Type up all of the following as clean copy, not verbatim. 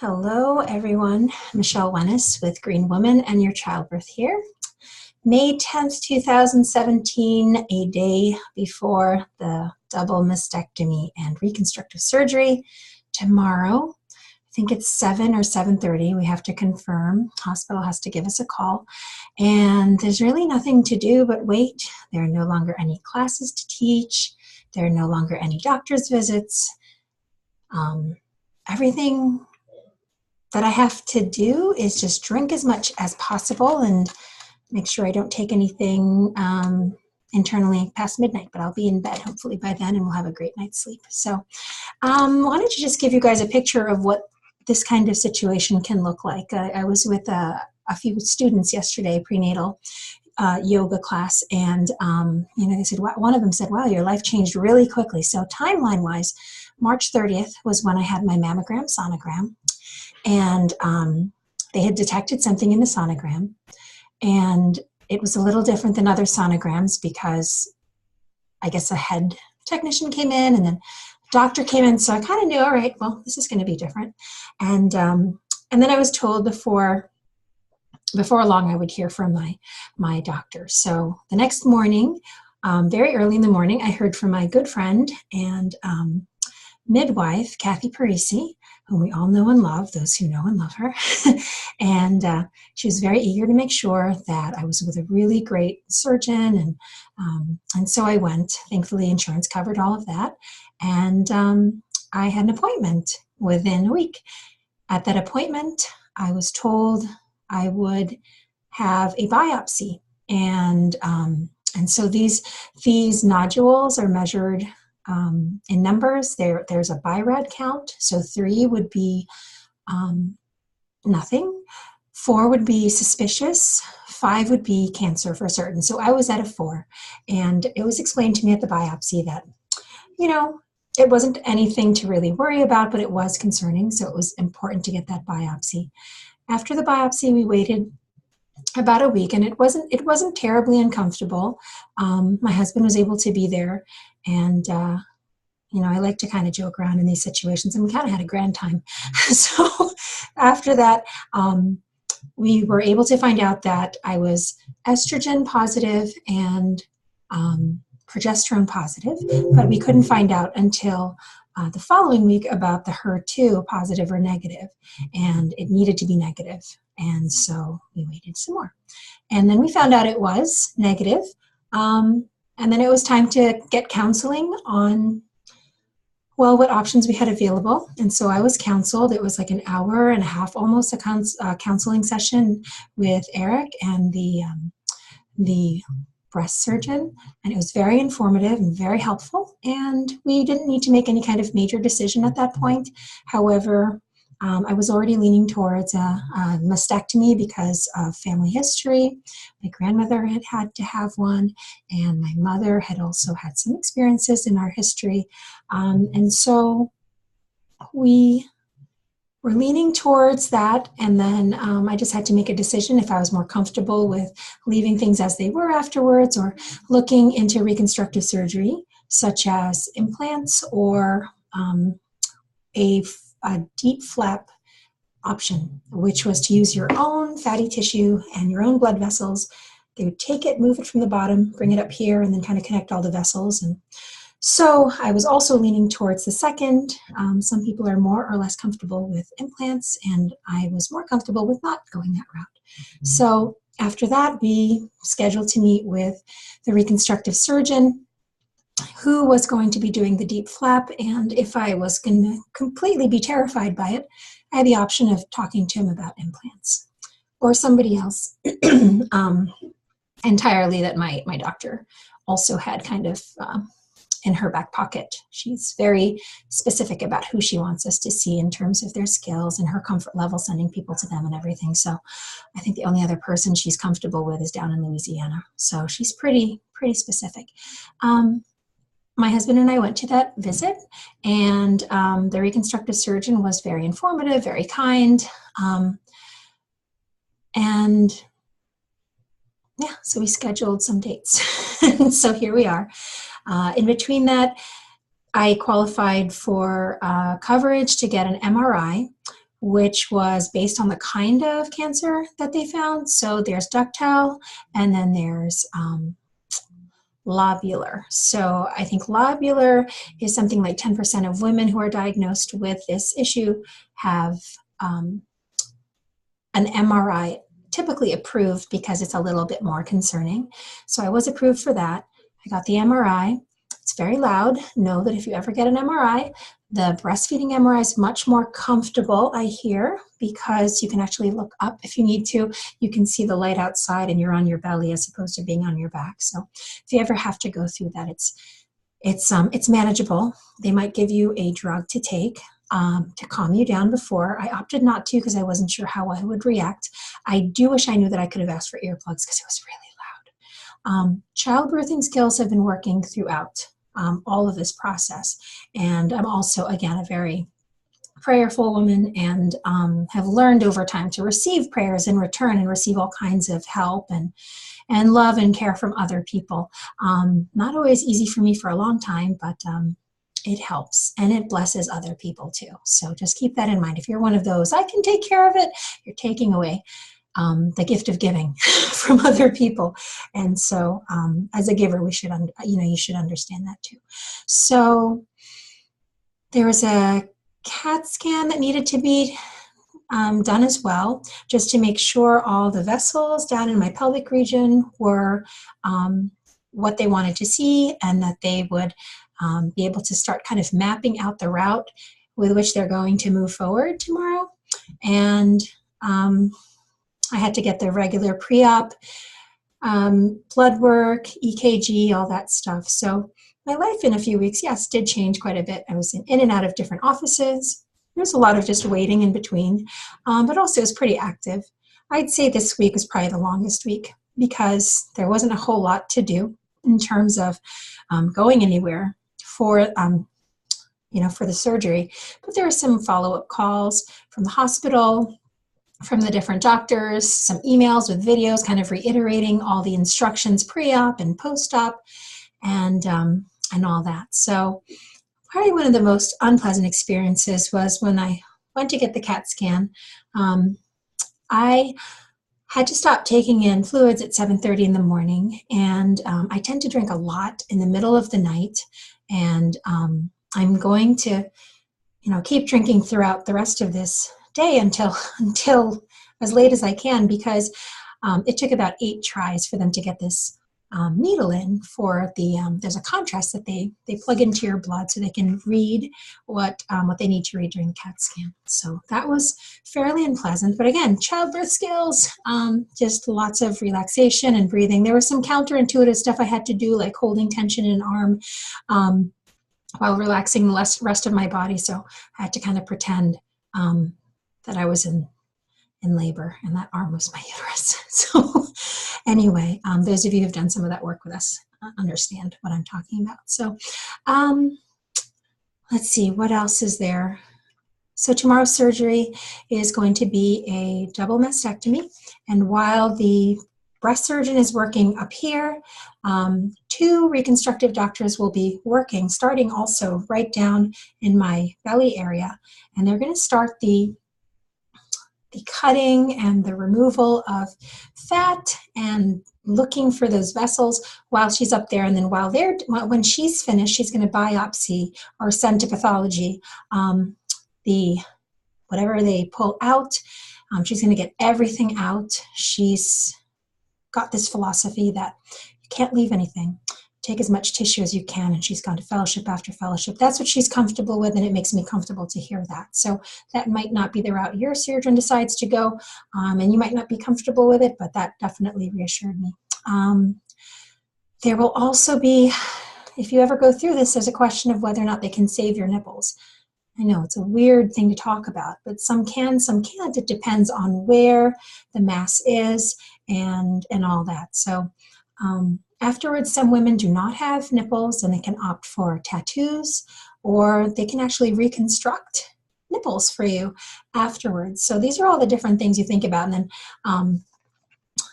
Hello, everyone. Michelle Wennis with Green Woman and Your Childbirth here. May 10th, 2017, a day before the double mastectomy and reconstructive surgery. Tomorrow, I think it's 7 or 7:30. We have to confirm. Hospital has to give us a call. And there's really nothing to do but wait. There are no longer any classes to teach. There are no longer any doctor's visits. Everything that I have to do is just drink as much as possible and make sure I don't take anything internally past midnight, but I'll be in bed hopefully by then and we'll have a great night's sleep. So wanted to just give you guys a picture of what this kind of situation can look like. I was with a few students yesterday, prenatal yoga class, and they said, one of them said, wow, your life changed really quickly. So timeline wise, March 30th was when I had my mammogram sonogram. And they had detected something in the sonogram, and it was a little different than other sonograms because I guess a head technician came in and then a doctor came in, so I kind of knew, all right, well, this is going to be different. And then I was told before long I would hear from my doctor. So the next morning, very early in the morning, I heard from my good friend and midwife, Kathy Parisi, whom we all know and love, those who know and love her. And she was very eager to make sure that I was with a really great surgeon. And so I went. Thankfully, insurance covered all of that. And I had an appointment within a week. At that appointment, I was told I would have a biopsy. And so these nodules are measured in numbers. There's a BI-RAD count, so 3 would be nothing, 4 would be suspicious, 5 would be cancer for certain. So I was at a 4, and it was explained to me at the biopsy that, it wasn't anything to really worry about, but it was concerning, so it was important to get that biopsy. After the biopsy, we waited about a week, and it wasn't terribly uncomfortable. My husband was able to be there, and I like to kind of joke around in these situations, and we kind of had a grand time. So after that, we were able to find out that I was estrogen positive and progesterone positive, but we couldn't find out until the following week about the HER2 positive or negative, and it needed to be negative. And so we waited some more. And then we found out it was negative. And then it was time to get counseling on, what options we had available. And so I was counseled. It was like an hour and a half, almost a counseling session with Eric and the breast surgeon. And it was very informative and very helpful. And we didn't need to make any kind of major decision at that point. However, I was already leaning towards a mastectomy because of family history. My grandmother had to have one, and my mother had also had some experiences in our history. And so we were leaning towards that, and then I just had to make a decision if I was more comfortable with leaving things as they were afterwards or looking into reconstructive surgery, such as implants or a deep flap option, which was to use your own fatty tissue and your own blood vessels. They would take it, move it from the bottom, bring it up here, and then kind of connect all the vessels. And so I was also leaning towards the second. Some people are more or less comfortable with implants, and I was more comfortable with not going that route. So after that, we scheduled to meet with the reconstructive surgeon who was going to be doing the deep flap, and if I was going to completely be terrified by it, I had the option of talking to him about implants or somebody else entirely that my doctor also had kind of in her back pocket. She's very specific about who she wants us to see in terms of their skills and her comfort level sending people to them and everything. So I think the only other person she's comfortable with is down in Louisiana. So she's pretty specific. My husband and I went to that visit, and the reconstructive surgeon was very informative, very kind. And yeah, so we scheduled some dates. So here we are. In between that, I qualified for coverage to get an MRI, which was based on the kind of cancer that they found. So there's ductile, and then there's lobular. So I think lobular is something like 10% of women who are diagnosed with this issue have an MRI typically approved because it's a little bit more concerning. So I was approved for that. I got the MRI. It's very loud. Know that if you ever get an MRI, the breastfeeding MRI is much more comfortable, I hear, because you can actually look up if you need to. You can see the light outside and you're on your belly as opposed to being on your back. So if you ever have to go through that, it's manageable. They might give you a drug to take to calm you down before. I opted not to because I wasn't sure how I would react. I do wish I knew that I could have asked for earplugs because it was really loud. Childbirthing skills have been working throughout all of this process. And I'm also, again, a very prayerful woman and have learned over time to receive prayers in return and receive all kinds of help and love and care from other people. Not always easy for me for a long time, but it helps and it blesses other people too. So just keep that in mind. If you're one of those, I can take care of it, you're taking away the gift of giving from other people. And so as a giver, we should, you should understand that too. So there was a CAT scan that needed to be done as well, just to make sure all the vessels down in my pelvic region were what they wanted to see, and that they would be able to start kind of mapping out the route with which they're going to move forward tomorrow. And I had to get the regular pre-op blood work, EKG, all that stuff. So my life in a few weeks, yes, did change quite a bit. I was in and out of different offices. There's a lot of just waiting in between, but also it was pretty active. I'd say this week was probably the longest week because there wasn't a whole lot to do in terms of going anywhere for the surgery. But there were some follow-up calls from the hospital, from the different doctors, some emails with videos kind of reiterating all the instructions pre-op and post-op and all that. So probably one of the most unpleasant experiences was when I went to get the CAT scan. I had to stop taking in fluids at 7:30 in the morning, and I tend to drink a lot in the middle of the night, and I'm going to keep drinking throughout the rest of this day until as late as I can, because it took about 8 tries for them to get this needle in for there's a contrast that they plug into your blood so they can read what they need to read during the CAT scan. So that was fairly unpleasant, but again, childbirth skills, just lots of relaxation and breathing. There was some counterintuitive stuff I had to do, like holding tension in an arm while relaxing the rest of my body. So I had to kind of pretend that I was in labor and that arm was my uterus. So anyway, those of you who've done some of that work with us understand what I'm talking about. So let's see, what else is there? So tomorrow's surgery is going to be a double mastectomy. And while the breast surgeon is working up here, 2 reconstructive doctors will be working, starting also right down in my belly area. And they're going to start the cutting and the removal of fat and looking for those vessels while she's up there. And then when she's finished, she's going to biopsy or send to pathology whatever they pull out. She's going to get everything out. She's got this philosophy that you can't leave anything. Take as much tissue as you can, and she's gone to fellowship after fellowship. That's what she's comfortable with, and it makes me comfortable to hear that. So that might not be the route your surgeon decides to go, and you might not be comfortable with it, but that definitely reassured me. There will also be, if you ever go through this, there's a question of whether or not they can save your nipples. I know it's a weird thing to talk about, but some can, some can't. It depends on where the mass is and all that. So afterwards, some women do not have nipples and they can opt for tattoos, or they can actually reconstruct nipples for you afterwards. So these are all the different things you think about. And then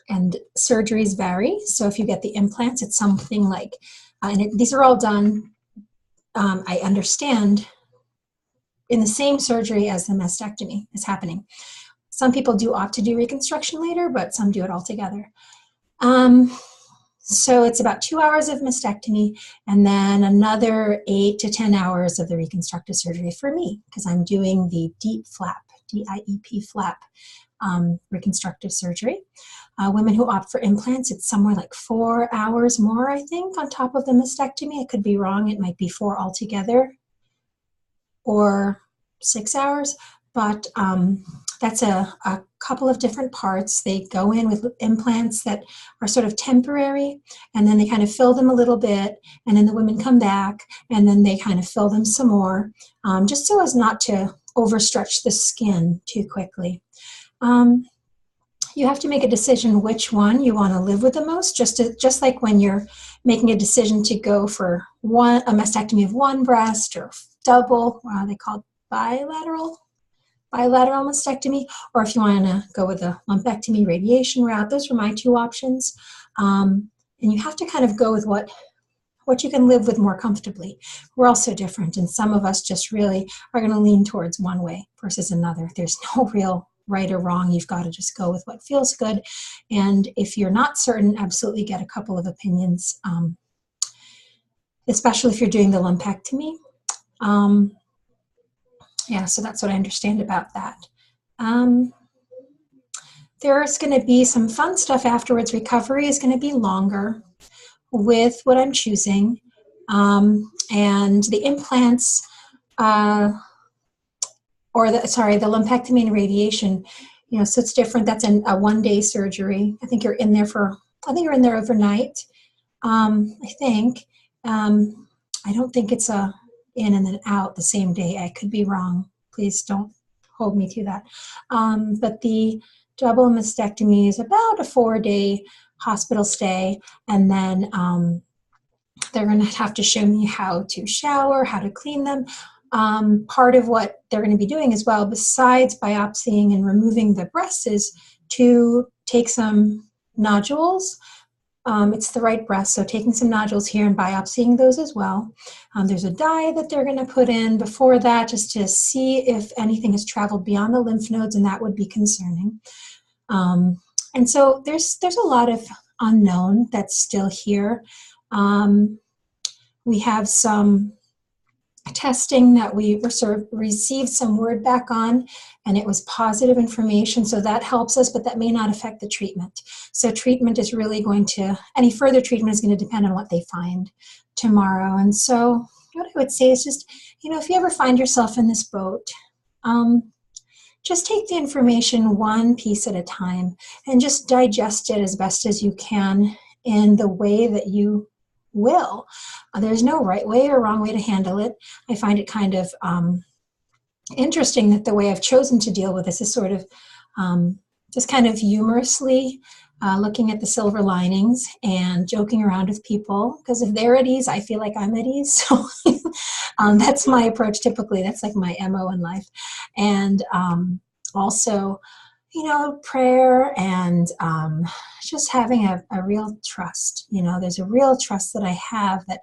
and surgeries vary. So if you get the implants, it's something like, these are all done, I understand, in the same surgery as the mastectomy is happening. Some people do opt to do reconstruction later, but some do it all together. So it's about 2 hours of mastectomy and then another 8 to 10 hours of the reconstructive surgery for me, because I'm doing the DIEP flap, DIEP flap reconstructive surgery. Women who opt for implants, it's somewhere like 4 hours more, I think, on top of the mastectomy. I could be wrong. It might be 4 altogether or 6 hours, but that's a couple of different parts. They go in with implants that are sort of temporary, and then they kind of fill them a little bit, and then the women come back, and then they kind of fill them some more, just so as not to overstretch the skin too quickly. You have to make a decision which one you want to live with the most, just like when you're making a decision to go for a mastectomy of one breast or double, they call it bilateral mastectomy, or if you want to go with a lumpectomy radiation route. Those were my 2 options. And you have to kind of go with what you can live with more comfortably. We're all so different, and some of us just really are going to lean towards one way versus another. There's no real right or wrong. You've got to just go with what feels good. And if you're not certain, absolutely get a couple of opinions, especially if you're doing the lumpectomy. Yeah, so that's what I understand about that. There's going to be some fun stuff afterwards. Recovery is going to be longer with what I'm choosing. And the implants, the lumpectomy and radiation, so it's different. That's a 1-day surgery. I think you're in there overnight. I think. I don't think it's a in and then out the same day. I could be wrong. Please don't hold me to that. But the double mastectomy is about a 4-day hospital stay, and then they're going to have to show me how to shower, how to clean them. Part of what they're going to be doing as well, besides biopsying and removing the breast, is to take some nodules. It's the right breast, so taking some nodules here and biopsying those as well. There's a dye that they're going to put in before that, just to see if anything has traveled beyond the lymph nodes, and that would be concerning. And so there's a lot of unknown that's still here. We have some testing that we received some word back on, and it was positive information, so that helps us, but that may not affect the treatment. So treatment is really any further treatment is going to depend on what they find tomorrow. And so what I would say is just, if you ever find yourself in this boat, just take the information one piece at a time and just digest it as best as you can in the way that you will. There's no right way or wrong way to handle it. I find it kind of interesting that the way I've chosen to deal with this is sort of just kind of humorously looking at the silver linings and joking around with people, because if they're at ease, I feel like I'm at ease. So that's my approach typically. That's like my MO in life. And also, prayer and just having a real trust. There's a real trust that I have that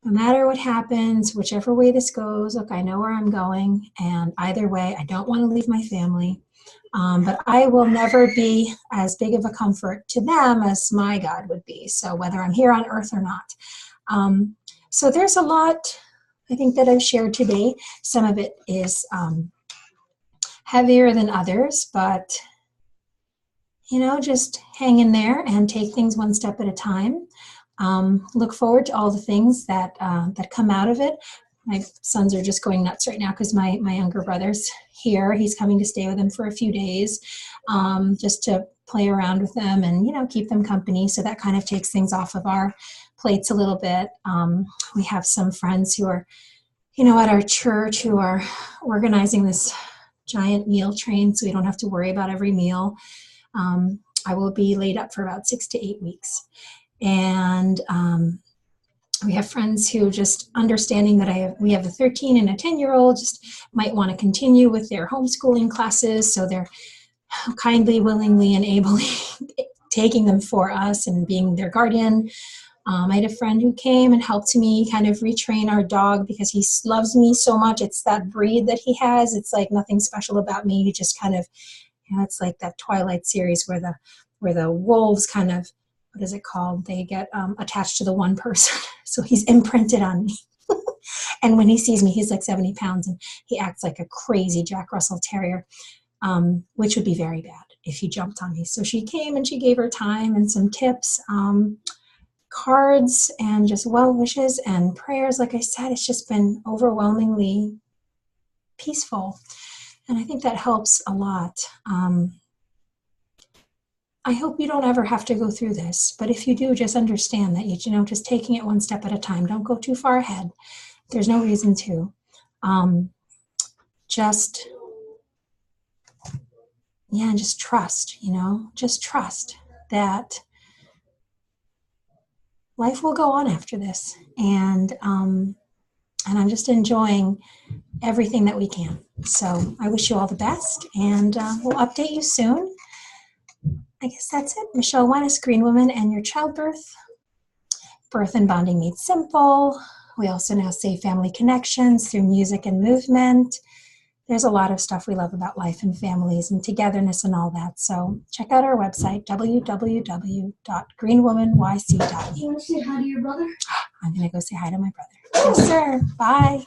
no matter what happens, whichever way this goes, look, I know where I'm going, and either way, I don't want to leave my family. But I will never be as big of a comfort to them as my God would be. So whether I'm here on earth or not. So there's a lot, I think, that I've shared today. Some of it is heavier than others, but just hang in there and take things one step at a time. Look forward to all the things that come out of it. My sons are just going nuts right now because my younger brother's here. He's coming to stay with them for a few days, just to play around with them and keep them company. So that kind of takes things off of our plates a little bit. We have some friends who are at our church who are organizing this giant meal train, so we don't have to worry about every meal. I will be laid up for about 6 to 8 weeks. And we have friends who, just understanding that we have a 13 and a 10-year-old, just might want to continue with their homeschooling classes, so they're kindly, willingly, and ably taking them for us and being their guardian. I had a friend who came and helped me kind of retrain our dog because he loves me so much. It's that breed that he has. It's like nothing special about me. He just kind of, it's like that Twilight series where the wolves kind of, what is it called? They get attached to the one person. So he's imprinted on me. And when he sees me, he's like 70 pounds and he acts like a crazy Jack Russell Terrier, which would be very bad if he jumped on me. So she came and she gave her time and some tips, cards and just well wishes and prayers. Like I said, it's just been overwhelmingly peaceful. And I think that helps a lot. I hope you don't ever have to go through this, but if you do, just understand that, just taking it one step at a time. Don't go too far ahead. There's no reason to. Just trust, just trust that life will go on after this. And I'm just enjoying everything that we can. So I wish you all the best, and we'll update you soon. I guess that's it. Michelle Wenis, Green Woman and Your Childbirth. Birth and Bonding Made Simple. We also now save family connections through music and movement. There's a lot of stuff we love about life and families and togetherness and all that. So check out our website, www.greenwomanYC.me. You want to say hi to your brother? I'm going to go say hi to my brother. Yes, sir. Bye.